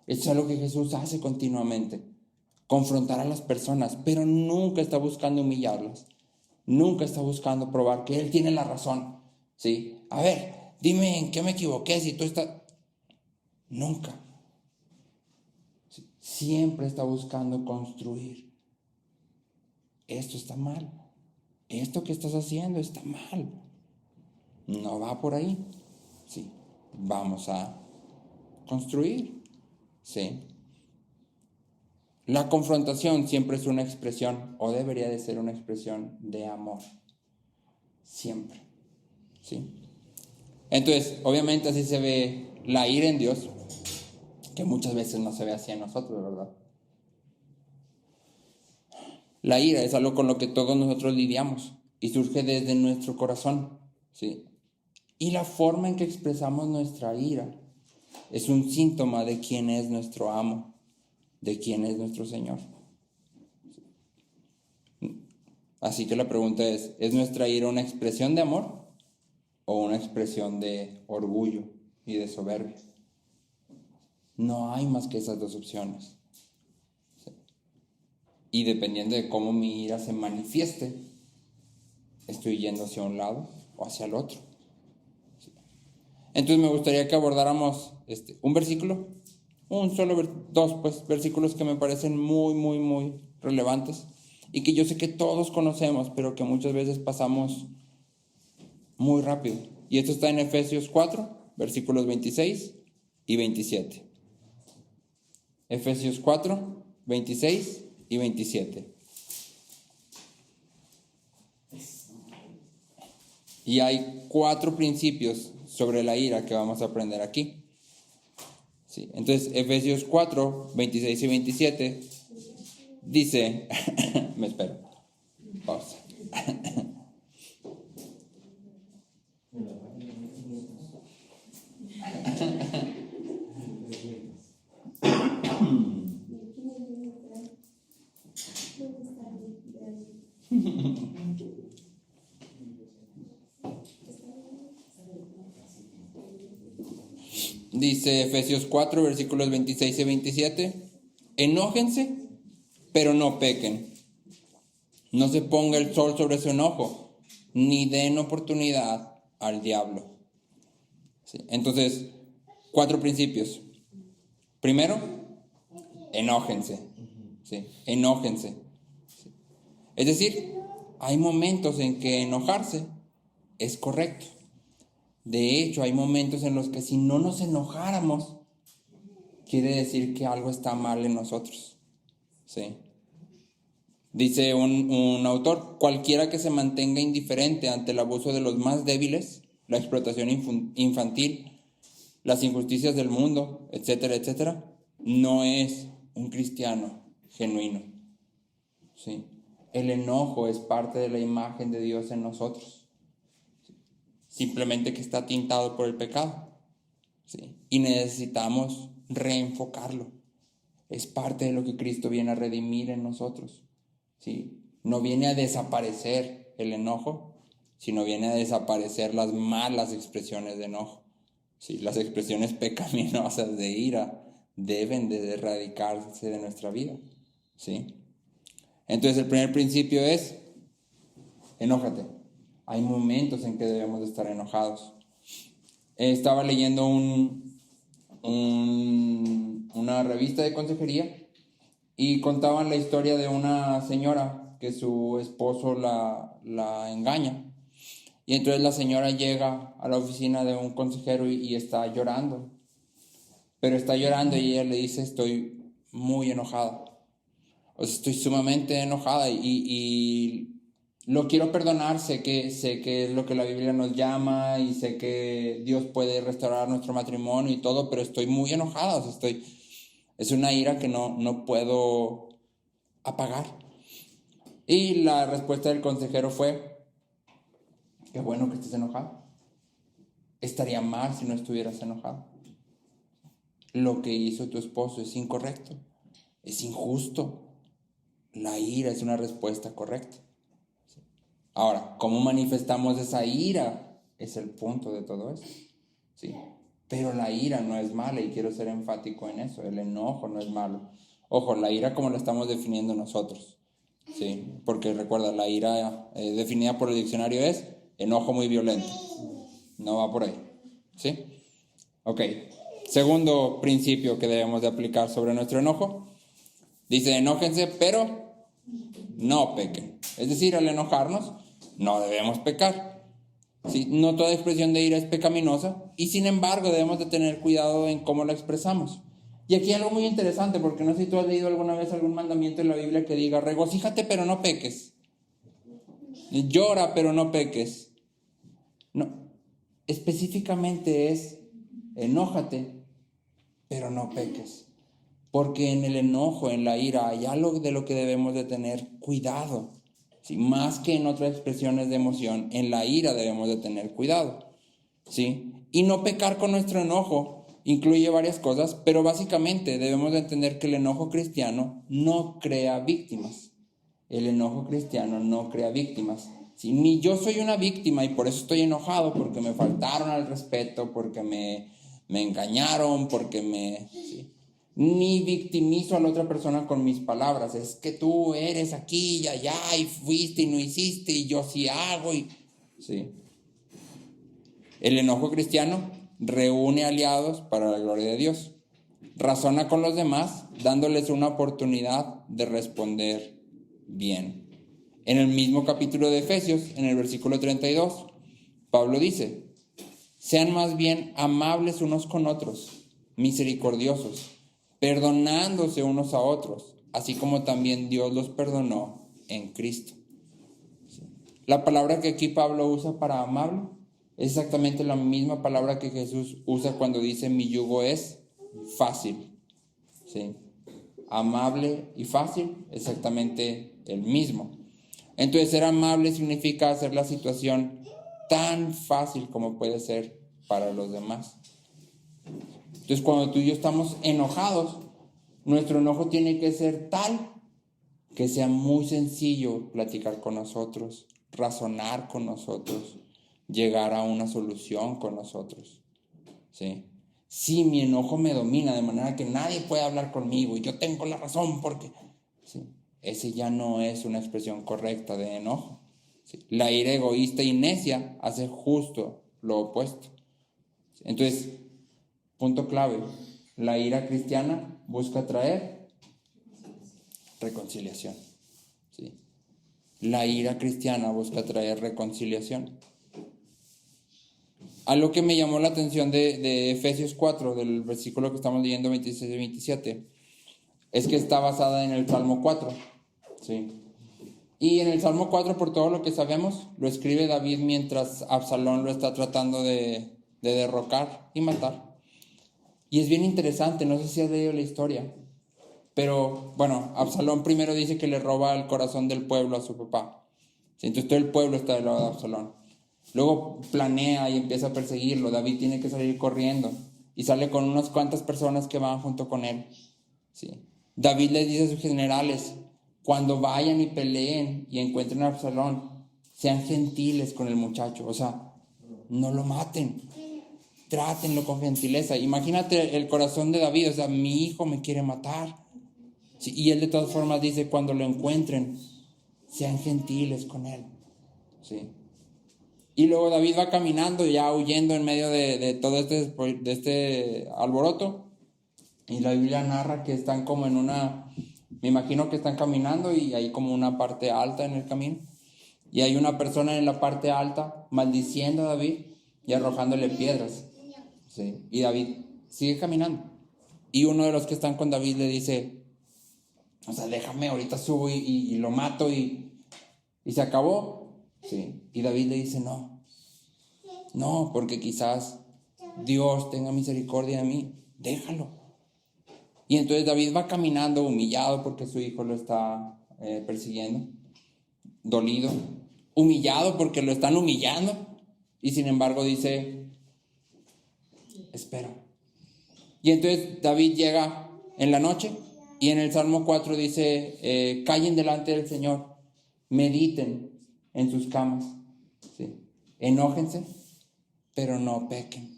es algo que Jesús hace continuamente, confrontar a las personas, pero nunca está buscando humillarlas, nunca está buscando probar que Él tiene la razón. ¿Sí? A ver, dime en qué me equivoqué, si tú estás... Nunca. Siempre está buscando construir. Esto está mal. Esto que estás haciendo está mal. No va por ahí. Sí. Vamos a construir. Sí. La confrontación siempre es una expresión, o debería de ser una expresión de amor. Siempre. Sí. Entonces, obviamente así se ve la ira en Dios, que muchas veces no se ve así en nosotros, ¿verdad? La ira es algo con lo que todos nosotros lidiamos y surge desde nuestro corazón, ¿sí? Y la forma en que expresamos nuestra ira es un síntoma de quién es nuestro amo, de quién es nuestro Señor. Así que la pregunta ¿es nuestra ira una expresión de amor o una expresión de orgullo y de soberbia? No hay más que esas dos opciones. ¿Sí? Y dependiendo de cómo mi ira se manifieste, estoy yendo hacia un lado o hacia el otro. ¿Sí? Entonces me gustaría que abordáramos un versículo, dos versículos que me parecen muy, muy, muy relevantes y que yo sé que todos conocemos, pero que muchas veces pasamos muy rápido. Y esto está en Efesios 4, versículos 26 y 27. Efesios 4, 26 y 27. Y hay 4 principios sobre la ira que vamos a aprender aquí. Sí, entonces, Efesios 4, 26 y 27 dice, me espero, pausa. Dice Efesios 4, versículos 26 y 27. Enójense, pero no pequen. No se ponga el sol sobre su enojo, ni den oportunidad al diablo. ¿Sí? Entonces, 4 principios. Primero, enójense. ¿Sí? Enójense. ¿Sí? Es decir, hay momentos en que enojarse es correcto. De hecho, hay momentos en los que si no nos enojáramos, quiere decir que algo está mal en nosotros. ¿Sí? Dice un autor, cualquiera que se mantenga indiferente ante el abuso de los más débiles, la explotación infantil, las injusticias del mundo, etcétera, etcétera, no es un cristiano genuino. ¿Sí? El enojo es parte de la imagen de Dios en nosotros. Simplemente que está tintado por el pecado. ¿Sí? Y necesitamos reenfocarlo. Es parte de lo que Cristo viene a redimir en nosotros, ¿sí? No viene a desaparecer el enojo, sino viene a desaparecer las malas expresiones de enojo. ¿Sí? Las expresiones pecaminosas de ira deben de erradicarse de nuestra vida, ¿sí? Entonces el primer principio es: enójate. Hay momentos en que debemos de estar enojados. Estaba leyendo una revista de consejería y contaban la historia de una señora que su esposo la engaña. Y entonces la señora llega a la oficina de un consejero y está llorando. Pero está llorando y ella le dice: estoy muy enojada. O sea, estoy sumamente enojada y lo quiero perdonar. Sé que es lo que la Biblia nos llama y sé que Dios puede restaurar nuestro matrimonio y todo, pero estoy muy enojada. O sea, es una ira que no puedo apagar. Y la respuesta del consejero fue: qué bueno que estés enojado. Estaría mal si no estuvieras enojado. Lo que hizo tu esposo es incorrecto, es injusto. La ira es una respuesta correcta. Ahora, ¿cómo manifestamos esa ira? Es el punto de todo esto, ¿sí? Pero la ira no es mala y quiero ser enfático en eso. El enojo no es malo. Ojo, la ira como la estamos definiendo nosotros, ¿sí? Porque recuerda, la ira definida por el diccionario es enojo muy violento. No va por ahí, ¿sí? Ok. Segundo principio que debemos de aplicar sobre nuestro enojo. Dice: enójense, pero no pequen. Es decir, al enojarnos, no debemos pecar. ¿Sí? No toda expresión de ira es pecaminosa y sin embargo debemos de tener cuidado en cómo la expresamos. Y aquí hay algo muy interesante, porque no sé si tú has leído alguna vez algún mandamiento en la Biblia que diga: regocíjate pero no peques, llora pero no peques. No, específicamente es: enójate pero no peques. Porque en el enojo, en la ira, hay algo de lo que debemos de tener cuidado. ¿Sí? Más que en otras expresiones de emoción, en la ira debemos de tener cuidado. ¿Sí? Y no pecar con nuestro enojo incluye varias cosas, pero básicamente debemos de entender que el enojo cristiano no crea víctimas. El enojo cristiano no crea víctimas. ¿Sí? Ni yo soy una víctima y por eso estoy enojado, porque me faltaron al respeto, porque me engañaron, porque ¿sí? Ni victimizo a la otra persona con mis palabras. Es que tú eres aquí y allá y fuiste y no hiciste y yo sí hago ¿sí? El enojo cristiano reúne aliados para la gloria de Dios. Razona con los demás, dándoles una oportunidad de responder bien. En el mismo capítulo de Efesios, en el versículo 32, Pablo dice: sean más bien amables unos con otros, misericordiosos, perdonándose unos a otros, así como también Dios los perdonó en Cristo. La palabra que aquí Pablo usa para amable es exactamente la misma palabra que Jesús usa cuando dice: mi yugo es fácil. ¿Sí? Amable y fácil, exactamente el mismo. Entonces, ser amable significa hacer la situación tan fácil como puede ser para los demás. Entonces, cuando tú y yo estamos enojados, nuestro enojo tiene que ser tal que sea muy sencillo platicar con nosotros, razonar con nosotros, llegar a una solución con nosotros. ¿Sí? Si mi enojo me domina de manera que nadie puede hablar conmigo y yo tengo la razón porque... ¿sí? Ese ya no es una expresión correcta de enojo. ¿Sí? La ira egoísta y necia hace justo lo opuesto. Entonces, punto clave, la ira cristiana busca traer reconciliación. ¿Sí? La ira cristiana busca traer reconciliación. Algo que me llamó la atención de Efesios 4, del versículo que estamos leyendo 26 y 27, es que está basada en el Salmo 4. ¿Sí? Y en el Salmo 4, por todo lo que sabemos, lo escribe David mientras Absalón lo está tratando de derrocar y matar. Y es bien interesante, no sé si has leído la historia, pero bueno, Absalón primero dice que le roba el corazón del pueblo a su papá. ¿Sí? Entonces todo el pueblo está del lado de Absalón. Luego planea y empieza a perseguirlo. David tiene que salir corriendo. y sale con unas cuantas personas que van junto con él. ¿Sí? David les dice a sus generales, cuando vayan y peleen y encuentren a Absalón, sean gentiles con el muchacho, o sea, no lo maten, trátenlo con gentileza. Imagínate el corazón de David, o sea, mi hijo me quiere matar. Sí, y él de todas formas dice, cuando lo encuentren, sean gentiles con él. Sí. Y luego David va caminando, ya huyendo en medio de todo este alboroto. Y la Biblia narra que están como en me imagino que están caminando y hay como una parte alta en el camino. Y hay una persona en la parte alta maldiciendo a David y arrojándole piedras. Sí. Y David sigue caminando. Y uno de los que están con David le dice, o sea, déjame, ahorita subo y lo mato y se acabó. Sí. Y David le dice, no, porque quizás Dios tenga misericordia de mí, déjalo. Y entonces David va caminando humillado porque su hijo lo está persiguiendo, dolido, humillado porque lo están humillando, y sin embargo dice, espera. Y entonces David llega en la noche y en el Salmo 4 dice, callen delante del Señor, mediten en sus camas, ¿sí? Enójense, pero no pequen.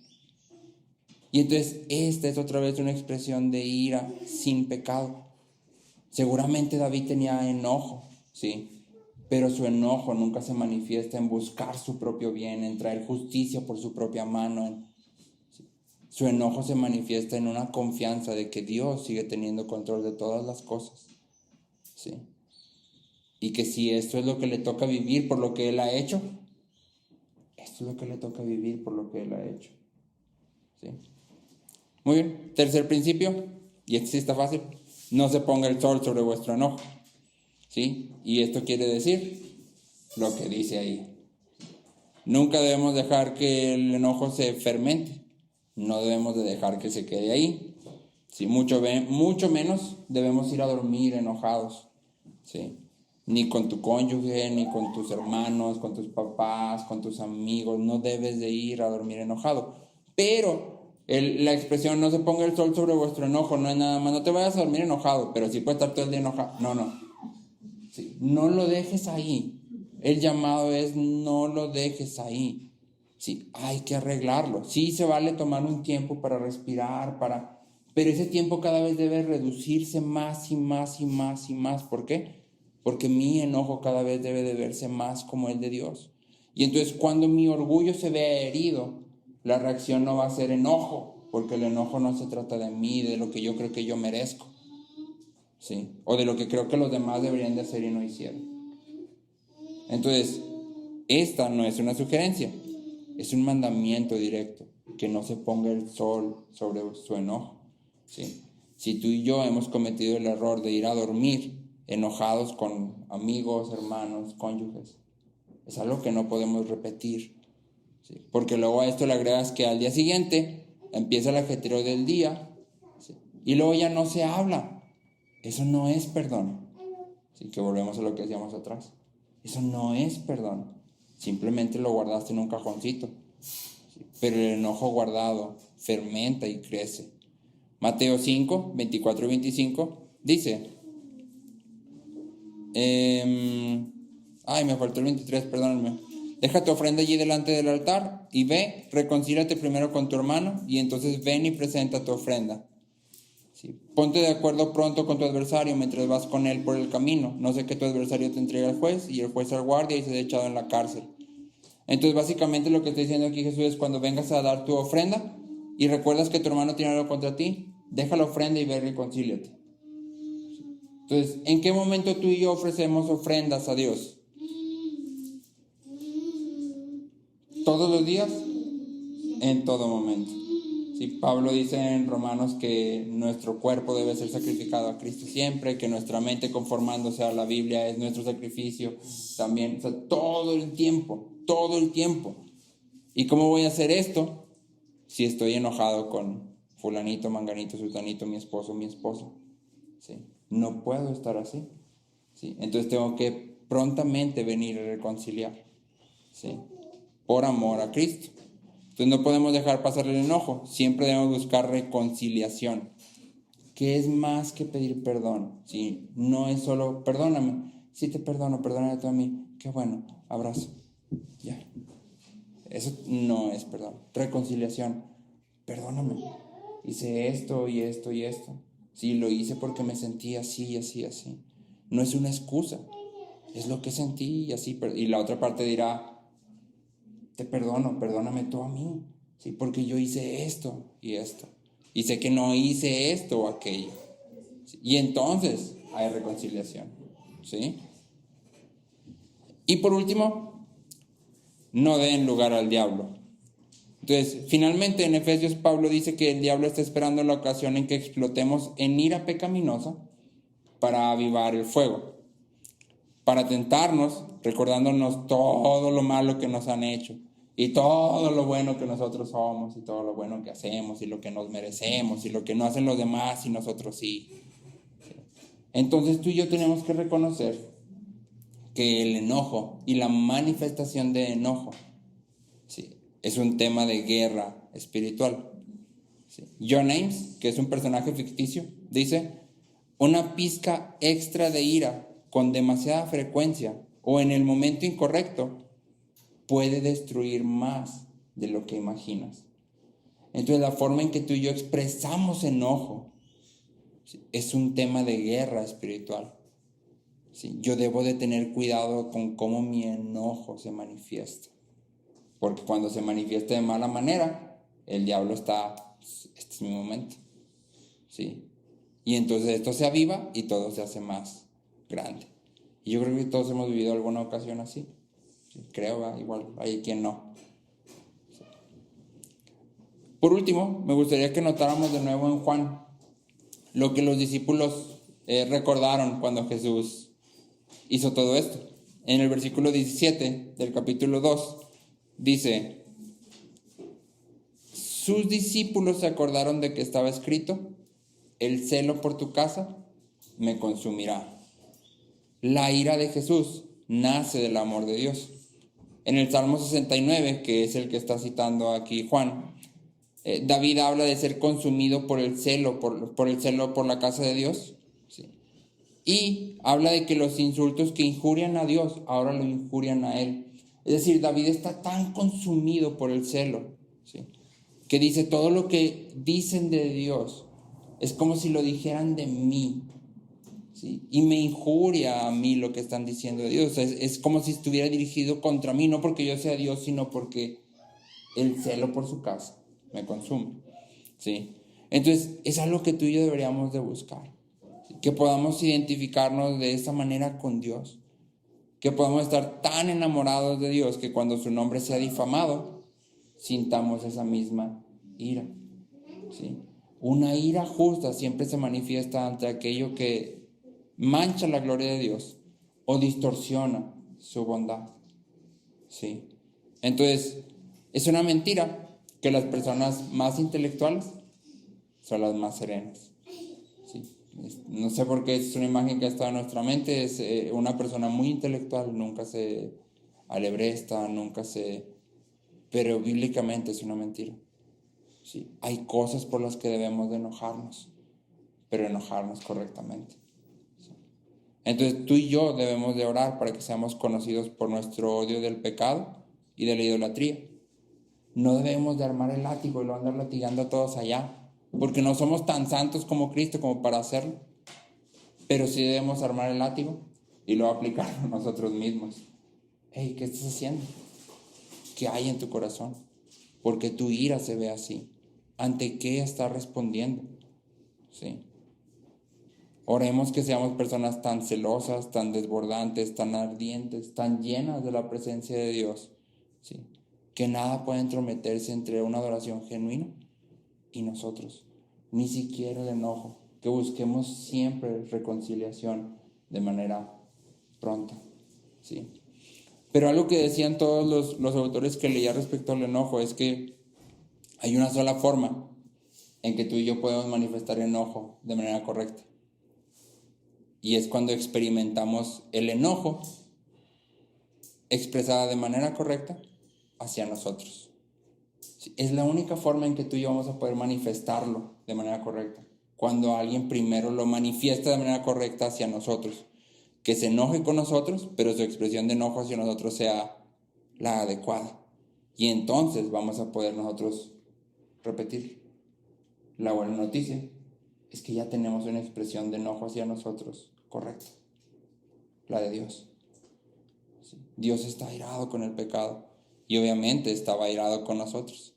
Y entonces esta es otra vez una expresión de ira sin pecado. Seguramente David tenía enojo, ¿sí? Pero su enojo nunca se manifiesta en buscar su propio bien, en traer justicia por su propia mano. ¿Sí? Su enojo se manifiesta en una confianza de que Dios sigue teniendo control de todas las cosas, ¿sí? Y que si esto es lo que le toca vivir por lo que Él ha hecho, esto es lo que le toca vivir por lo que Él ha hecho, ¿sí? Muy bien, tercer principio, y este sí está fácil, no se ponga el sol sobre vuestro enojo, ¿sí? Y esto quiere decir lo que dice ahí. Nunca debemos dejar que el enojo se fermente, no debemos de dejar que se quede ahí, ¿sí? Mucho menos debemos ir a dormir enojados, ¿sí? Ni con tu cónyuge, ni con tus hermanos, con tus papás, con tus amigos, no debes de ir a dormir enojado. Pero la expresión no se ponga el sol sobre vuestro enojo no es nada más, no te vayas a dormir enojado, pero sí puedes estar todo el día enojado. No. Sí, no lo dejes ahí. El llamado es no lo dejes ahí. Sí, hay que arreglarlo. Sí se vale tomar un tiempo para respirar, pero ese tiempo cada vez debe reducirse más y más y más y más. ¿Por qué? Porque mi enojo cada vez debe de verse más como el de Dios. Y entonces cuando mi orgullo se vea herido, la reacción no va a ser enojo, porque el enojo no se trata de mí, de lo que yo creo que yo merezco, ¿sí? O de lo que creo que los demás deberían de hacer y no hicieron. Entonces, esta no es una sugerencia, es un mandamiento directo, que no se ponga el sol sobre su enojo, ¿sí? Si tú y yo hemos cometido el error de ir a dormir enojados con amigos, hermanos, cónyuges, es algo que no podemos repetir, ¿sí? Porque luego a esto le agregas que al día siguiente empieza el ajetreo del día, ¿sí? Y luego ya no se habla. Eso no es perdón. Así que volvemos a lo que decíamos atrás. Eso no es perdón. Simplemente lo guardaste en un cajoncito, ¿sí? Pero el enojo guardado fermenta y crece. Mateo 5, 24 y 25 dice, me faltó el 23, perdónenme. Deja tu ofrenda allí delante del altar y ve, reconcíliate primero con tu hermano y entonces ven y presenta tu ofrenda. ¿Sí? Ponte de acuerdo pronto con tu adversario mientras vas con él por el camino. No sé que tu adversario te entregue al juez y el juez al guardia y se ha echado en la cárcel. Entonces básicamente lo que está diciendo aquí Jesús es cuando vengas a dar tu ofrenda y recuerdas que tu hermano tiene algo contra ti, deja la ofrenda y ve y reconcíliate. Entonces, ¿en qué momento tú y yo ofrecemos ofrendas a Dios? ¿Todos los días? En todo momento. Sí, Pablo dice en Romanos que nuestro cuerpo debe ser sacrificado a Cristo siempre, que nuestra mente conformándose a la Biblia es nuestro sacrificio también, o sea, todo el tiempo. ¿Y cómo voy a hacer esto si estoy enojado con fulanito, manganito, sultanito, mi esposo, mi esposa? ¿Sí? No puedo estar así, ¿sí? Entonces tengo que prontamente venir a reconciliar, ¿sí? Por amor a Cristo. Entonces no podemos dejar pasar el enojo. Siempre debemos buscar reconciliación. ¿Qué es más que pedir perdón? ¿Sí? No es solo, perdóname. Sí te perdono, perdóname tú a mí. Qué bueno, abrazo. Ya. Eso no es perdón. Reconciliación. Perdóname. Hice esto y esto y esto. Sí, lo hice porque me sentí así y así y así. No es una excusa. Es lo que sentí y así. Y la otra parte dirá, te perdono, perdóname tú a mí. Sí, porque yo hice esto y esto. Y sé que no hice esto o aquello. ¿Sí? Y entonces hay reconciliación. ¿Sí? Y por último, no den lugar al diablo. Entonces, finalmente en Efesios Pablo dice que el diablo está esperando la ocasión en que explotemos en ira pecaminosa para avivar el fuego, para tentarnos, recordándonos todo lo malo que nos han hecho y todo lo bueno que nosotros somos y todo lo bueno que hacemos y lo que nos merecemos y lo que no hacen los demás y nosotros sí. Entonces tú y yo tenemos que reconocer que el enojo y la manifestación de enojo, ¿sí?, es un tema de guerra espiritual. ¿Sí? John Ames, que es un personaje ficticio, dice, una pizca extra de ira con demasiada frecuencia o en el momento incorrecto puede destruir más de lo que imaginas. Entonces la forma en que tú y yo expresamos enojo, ¿sí?, es un tema de guerra espiritual. ¿Sí? Yo debo de tener cuidado con cómo mi enojo se manifiesta. Porque cuando se manifiesta de mala manera, el diablo está, este es mi momento. ¿Sí? Y entonces esto se aviva y todo se hace más grande. Y yo creo que todos hemos vivido alguna ocasión así. ¿Sí? Creo, igual hay quien no. ¿Sí? Por último, me gustaría que notáramos de nuevo en Juan lo que los discípulos recordaron cuando Jesús hizo todo esto. En el versículo 17 del capítulo 2 dice, sus discípulos se acordaron de que estaba escrito, el celo por tu casa me consumirá. La ira de Jesús nace del amor de Dios. En el Salmo 69, que es el que está citando aquí Juan, David habla de ser consumido por el celo, por el celo por la casa de Dios. ¿Sí? Y habla de que los insultos que injurian a Dios ahora lo injurian a él. Es decir, David está tan consumido por el celo, ¿sí?, que dice, todo lo que dicen de Dios es como si lo dijeran de mí, ¿sí? Y me injuria a mí lo que están diciendo de Dios. Es como si estuviera dirigido contra mí, no porque yo sea Dios, sino porque el celo por su casa me consume, ¿sí? Entonces, es algo que tú y yo deberíamos de buscar, ¿sí?, que podamos identificarnos de esa manera con Dios, que podamos estar tan enamorados de Dios que cuando su nombre sea difamado, sintamos esa misma ira. ¿Sí? Una ira justa siempre se manifiesta ante aquello que mancha la gloria de Dios o distorsiona su bondad. ¿Sí? Entonces, es una mentira que las personas más intelectuales son las más serenas. ¿Sí? No sé por qué es una imagen que ha estado en nuestra mente. Es una persona muy intelectual, nunca se alebresta, pero bíblicamente es una mentira. ¿Sí? Hay cosas por las que debemos de enojarnos, pero enojarnos correctamente. ¿Sí? Entonces tú y yo debemos de orar para que seamos conocidos por nuestro odio del pecado y de la idolatría. No debemos de armar el látigo y lo andar latigando a todos allá, porque no somos tan santos como Cristo como para hacerlo. Pero sí debemos armar el látigo y luego aplicarlo nosotros mismos. Hey, ¿qué estás haciendo? ¿Qué hay en tu corazón? Porque tu ira se ve así. ¿Ante qué estás respondiendo? ¿Sí? Oremos que seamos personas tan celosas, tan desbordantes, tan ardientes, tan llenas de la presencia de Dios, ¿sí?, que nada puede entrometerse entre una adoración genuina y nosotros, ni siquiera el enojo, que busquemos siempre reconciliación de manera pronta, ¿sí? Pero algo que decían todos los autores que leía respecto al enojo es que hay una sola forma en que tú y yo podemos manifestar enojo de manera correcta. Y es cuando experimentamos el enojo expresada de manera correcta hacia nosotros. Es la única forma en que tú y yo vamos a poder manifestarlo de manera correcta. Cuando alguien primero lo manifiesta de manera correcta hacia nosotros. Que se enoje con nosotros, pero su expresión de enojo hacia nosotros sea la adecuada. Y entonces vamos a poder nosotros repetir. La buena noticia es que ya tenemos una expresión de enojo hacia nosotros correcta. La de Dios. Dios está airado con el pecado. Y obviamente estaba airado con nosotros.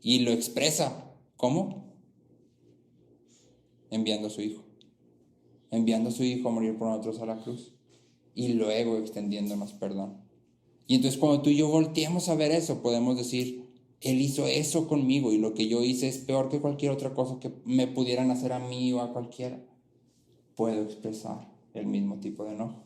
Y lo expresa. ¿Cómo? Enviando a su Hijo. Enviando a su Hijo a morir por nosotros a la cruz. Y luego extendiéndonos perdón. Y entonces cuando tú y yo volteemos a ver eso, podemos decir, Él hizo eso conmigo y lo que yo hice es peor que cualquier otra cosa que me pudieran hacer a mí o a cualquiera. Puedo expresar el mismo tipo de enojo.